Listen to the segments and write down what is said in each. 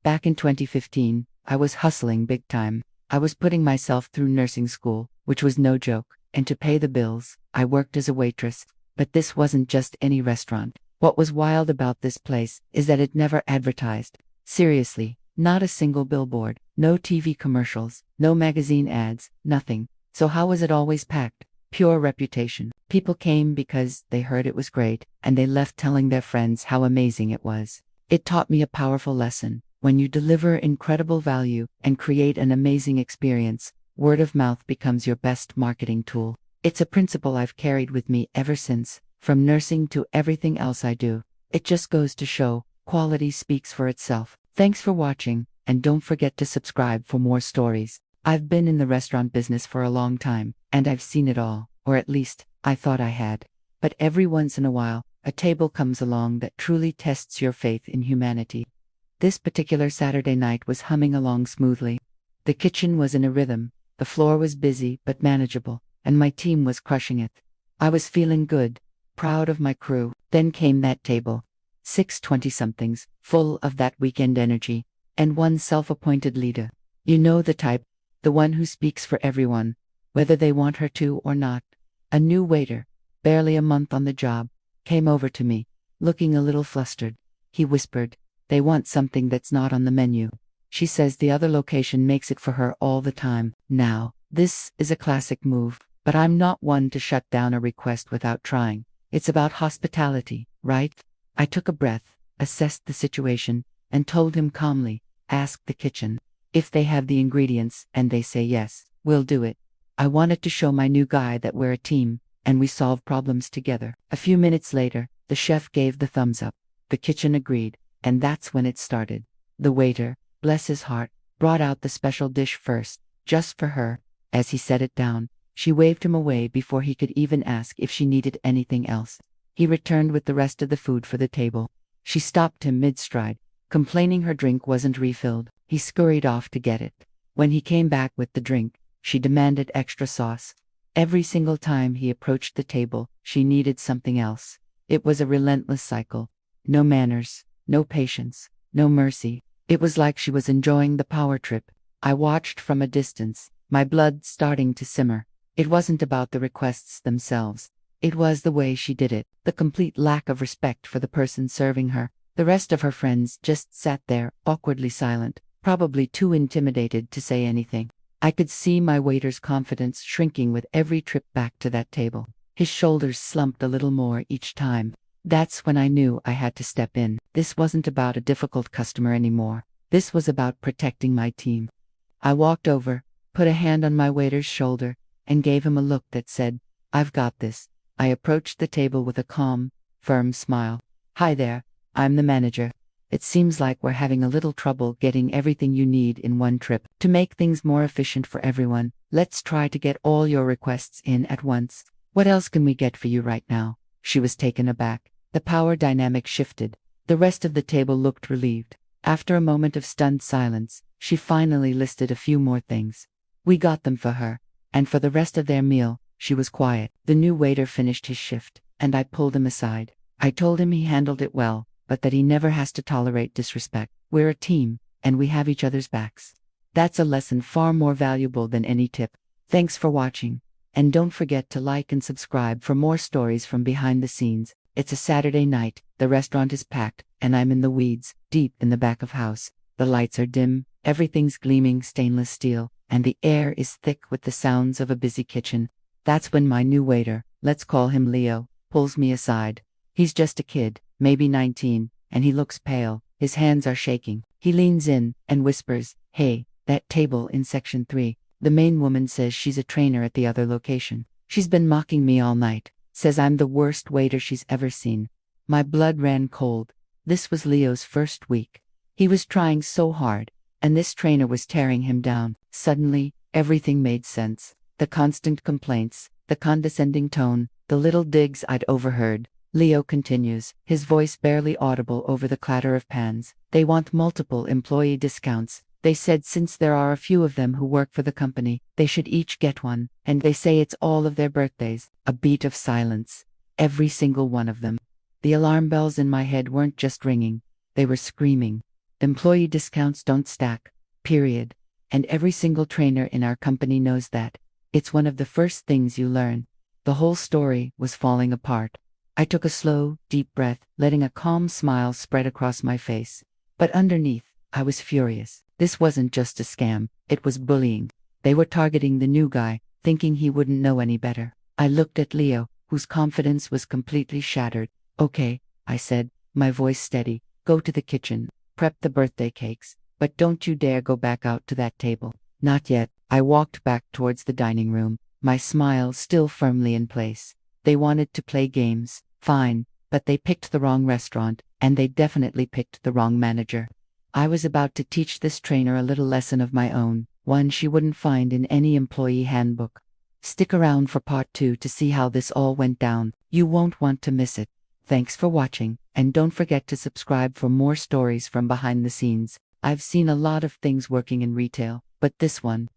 Back in 2015, I was hustling big time. I was putting myself through nursing school, which was no joke, and to pay the bills, I worked as a waitress. But this wasn't just any restaurant. What was wild about this place is that it never advertised. Seriously, not a single billboard, no TV commercials, no magazine ads, nothing. So how was it always packed? Pure reputation. People came because they heard it was great, and they left telling their friends how amazing it was. It taught me a powerful lesson. When you deliver incredible value and create an amazing experience, word of mouth becomes your best marketing tool. It's a principle I've carried with me ever since, from nursing to everything else I do. It just goes to show, quality speaks for itself. Thanks for watching, and don't forget to subscribe for more stories. I've been in the restaurant business for a long time, and I've seen it all, or at least, I thought I had. But every once in a while, a table comes along that truly tests your faith in humanity. This particular Saturday night was humming along smoothly. The kitchen was in a rhythm, the floor was busy but manageable, and my team was crushing it. I was feeling good, proud of my crew. Then came that table. 6 20-somethings, full of that weekend energy, and one self-appointed leader. You know the type, the one who speaks for everyone, whether they want her to or not. A new waiter, barely a month on the job, came over to me, looking a little flustered. He whispered, "They want something that's not on the menu. She says the other location makes it for her all the time." Now, this is a classic move, but I'm not one to shut down a request without trying. It's about hospitality, right? I took a breath, assessed the situation, and told him calmly, "Ask the kitchen. If they have the ingredients and they say yes, we'll do it." I wanted to show my new guy that we're a team, and we solve problems together. A few minutes later, the chef gave the thumbs up. The kitchen agreed, and that's when it started. The waiter, bless his heart, brought out the special dish first, just for her. As he set it down, she waved him away before he could even ask if she needed anything else. He returned with the rest of the food for the table. She stopped him mid-stride, complaining her drink wasn't refilled. He scurried off to get it. When he came back with the drink, she demanded extra sauce. Every single time he approached the table, she needed something else. It was a relentless cycle. No manners, no patience, no mercy. It was like she was enjoying the power trip. I watched from a distance, my blood starting to simmer. It wasn't about the requests themselves. It was the way she did it, the complete lack of respect for the person serving her. The rest of her friends just sat there, awkwardly silent, probably too intimidated to say anything. I could see my waiter's confidence shrinking with every trip back to that table. His shoulders slumped a little more each time. That's when I knew I had to step in. This wasn't about a difficult customer anymore. This was about protecting my team. I walked over, put a hand on my waiter's shoulder, and gave him a look that said, "I've got this." I approached the table with a calm, firm smile. "Hi there, I'm the manager. It seems like we're having a little trouble getting everything you need in one trip. To make things more efficient for everyone, let's try to get all your requests in at once. What else can we get for you right now?" She was taken aback. The power dynamic shifted. The rest of the table looked relieved. After a moment of stunned silence, she finally listed a few more things. We got them for her, and for the rest of their meal, she was quiet. The new waiter finished his shift, and I pulled him aside. I told him he handled it well, but that he never has to tolerate disrespect. We're a team, and we have each other's backs. That's a lesson far more valuable than any tip. Thanks for watching, and don't forget to like and subscribe for more stories from behind the scenes. It's a Saturday night, the restaurant is packed, and I'm in the weeds, deep in the back of house. The lights are dim, everything's gleaming stainless steel, and the air is thick with the sounds of a busy kitchen. That's when my new waiter, let's call him Leo, pulls me aside. He's just a kid, maybe 19, and he looks pale. His hands are shaking. He leans in and whispers, "Hey, that table in section 3. The main woman says she's a trainer at the other location. She's been mocking me all night. Says I'm the worst waiter she's ever seen." My blood ran cold. This was Leo's first week. He was trying so hard, and this trainer was tearing him down. Suddenly, everything made sense. The constant complaints, the condescending tone, the little digs I'd overheard. Leo continues, his voice barely audible over the clatter of pans. "They want multiple employee discounts. They said since there are a few of them who work for the company, they should each get one, and they say it's all of their birthdays." A beat of silence. Every single one of them. The alarm bells in my head weren't just ringing, they were screaming. Employee discounts don't stack, period. And every single trainer in our company knows that. It's one of the first things you learn. The whole story was falling apart. I took a slow, deep breath, letting a calm smile spread across my face. But underneath, I was furious. This wasn't just a scam, it was bullying. They were targeting the new guy, thinking he wouldn't know any better. I looked at Leo, whose confidence was completely shattered. Okay, I said, my voice steady, go to the kitchen, prep the birthday cakes, but don't you dare go back out to that table. Not yet. I walked back towards the dining room, my smile still firmly in place. They wanted to play games, fine, but they picked the wrong restaurant, and they definitely picked the wrong manager. I was about to teach this trainer a little lesson of my own, one she wouldn't find in any employee handbook. Stick around for part 2 to see how this all went down. You won't want to miss it. Thanks for watching, and don't forget to subscribe for more stories from behind the scenes. I've seen a lot of things working in retail, but this one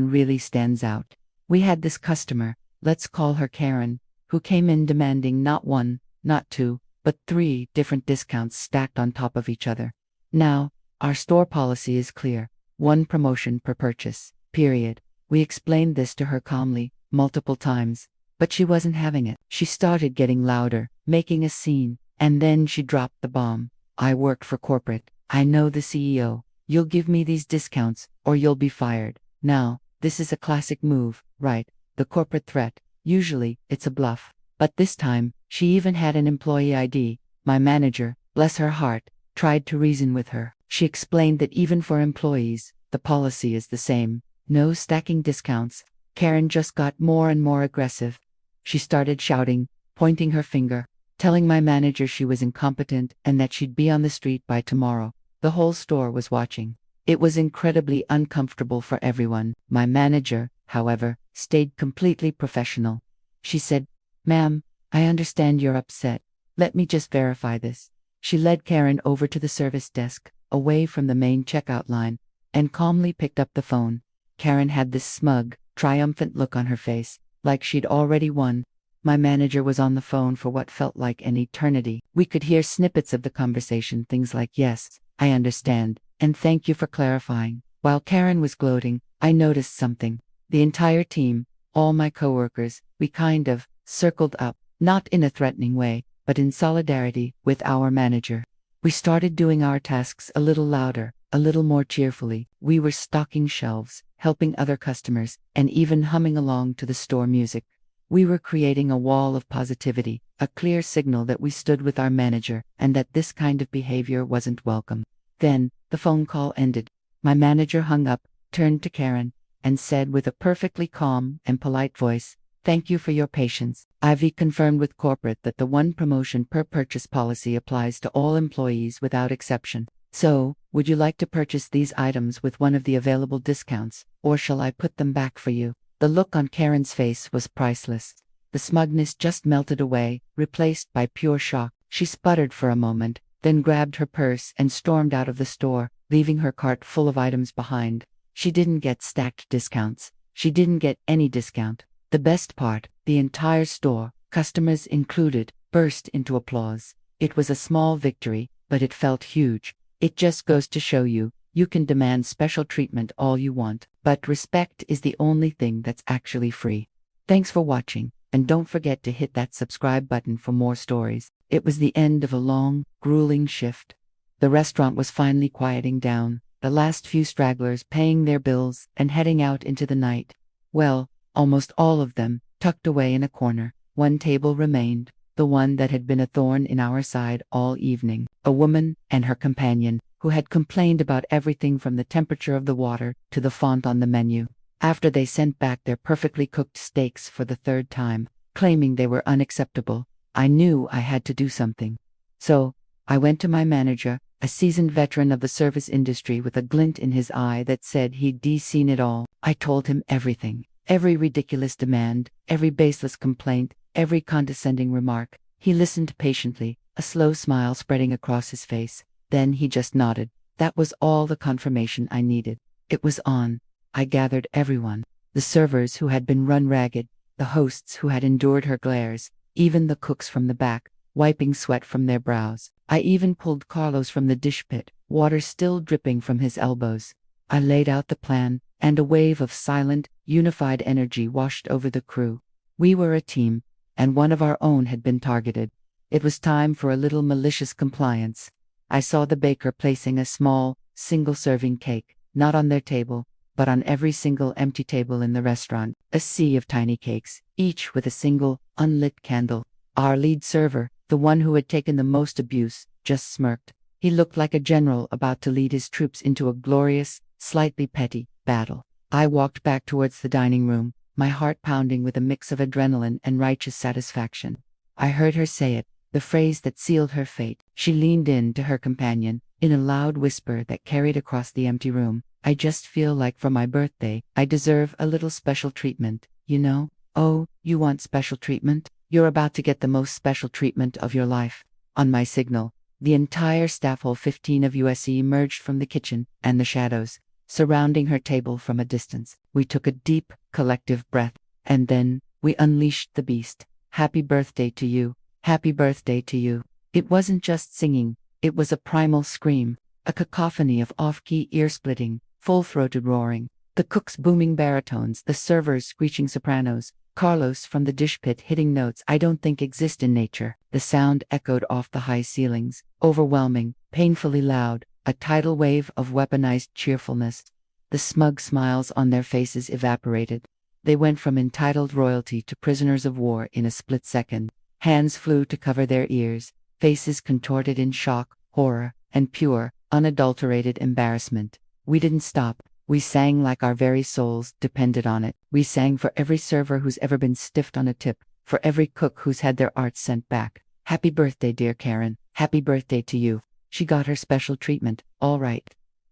really stands out. We had this customer, let's call her Karen, who came in demanding not 1, not 2, but 3 different discounts stacked on top of each other. Now, our store policy is clear. 1 promotion per purchase, period. We explained this to her calmly, multiple times, but she wasn't having it. She started getting louder, making a scene, and then she dropped the bomb. I worked for corporate. I know the CEO. You'll give me these discounts, or you'll be fired. Now, this is a classic move, right? The corporate threat. Usually, it's a bluff. But this time, she even had an employee ID. My manager, bless her heart, tried to reason with her. She explained that even for employees, the policy is the same. No stacking discounts. Karen just got more and more aggressive. She started shouting, pointing her finger, telling my manager she was incompetent and that she'd be on the street by tomorrow. The whole store was watching. It was incredibly uncomfortable for everyone. My manager, however, stayed completely professional. She said, "Ma'am, I understand you're upset. Let me just verify this." She led Karen over to the service desk, away from the main checkout line, and calmly picked up the phone. Karen had this smug, triumphant look on her face, like she'd already won. My manager was on the phone for what felt like an eternity. We could hear snippets of the conversation, things like, "Yes, I understand, and thank you for clarifying." While Karen was gloating, I noticed something. The entire team, all my coworkers, we kind of circled up, not in a threatening way, but in solidarity with our manager. We started doing our tasks a little louder, a little more cheerfully. We were stocking shelves, helping other customers, and even humming along to the store music. We were creating a wall of positivity, a clear signal that we stood with our manager, and that this kind of behavior wasn't welcome. Then, the phone call ended. My manager hung up, turned to Karen, and said with a perfectly calm and polite voice, "Thank you for your patience. I've confirmed with corporate that the 1 promotion per purchase policy applies to all employees without exception. So, would you like to purchase these items with one of the available discounts, or shall I put them back for you?" The look on Karen's face was priceless. The smugness just melted away, replaced by pure shock. She sputtered for a moment, then grabbed her purse and stormed out of the store, leaving her cart full of items behind. She didn't get stacked discounts. She didn't get any discount. The best part, the entire store, customers included, burst into applause. It was a small victory, but it felt huge. It just goes to show you, you can demand special treatment all you want, but respect is the only thing that's actually free. Thanks for watching, and don't forget to hit that subscribe button for more stories. It was the end of a long, grueling shift. The restaurant was finally quieting down, the last few stragglers paying their bills and heading out into the night. Well, almost all of them, tucked away in a corner. 1 table remained, the one that had been a thorn in our side all evening. A woman and her companion, who had complained about everything from the temperature of the water to the font on the menu. After they sent back their perfectly cooked steaks for the 3rd time, claiming they were unacceptable, I knew I had to do something. So, I went to my manager, a seasoned veteran of the service industry with a glint in his eye that said he'd seen it all. I told him everything. Every ridiculous demand, every baseless complaint, every condescending remark. He listened patiently, a slow smile spreading across his face. Then he just nodded. That was all the confirmation I needed. It was on. I gathered everyone. The servers who had been run ragged, the hosts who had endured her glares, even the cooks from the back, wiping sweat from their brows. I even pulled Carlos from the dish pit, water still dripping from his elbows. I laid out the plan, and a wave of silent, unified energy washed over the crew. We were a team, and one of our own had been targeted. It was time for a little malicious compliance. I saw the baker placing a small, single-serving cake, not on their table, but on every single empty table in the restaurant, a sea of tiny cakes, each with a single, unlit candle. Our lead server, the one who had taken the most abuse, just smirked. He looked like a general about to lead his troops into a glorious, slightly petty, battle. I walked back towards the dining room, my heart pounding with a mix of adrenaline and righteous satisfaction. I heard her say it, the phrase that sealed her fate. She leaned in to her companion, in a loud whisper that carried across the empty room. I just feel like for my birthday, I deserve a little special treatment, you know? Oh, you want special treatment? You're about to get the most special treatment of your life. On my signal, the entire staff, whole 15 of USE, emerged from the kitchen and the shadows, surrounding her table from a distance. We took a deep, collective breath, and then we unleashed the beast. Happy birthday to you. Happy birthday to you. It wasn't just singing, it was a primal scream, a cacophony of off-key ear-splitting, full-throated roaring. The cook's booming baritones, the server's screeching sopranos, Carlos from the dish pit hitting notes I don't think exist in nature. The sound echoed off the high ceilings, overwhelming, painfully loud, a tidal wave of weaponized cheerfulness. The smug smiles on their faces evaporated. They went from entitled royalty to prisoners of war in a split second. Hands flew to cover their ears, faces contorted in shock, horror, and pure, unadulterated embarrassment. We didn't stop. We sang like our very souls depended on it. We sang for every server who's ever been stiffed on a tip, for every cook who's had their art sent back. Happy birthday, dear Karen. Happy birthday to you. She got her special treatment, all right.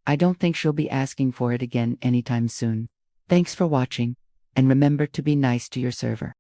I don't think she'll be asking for it again anytime soon. Thanks for watching, and remember to be nice to your server.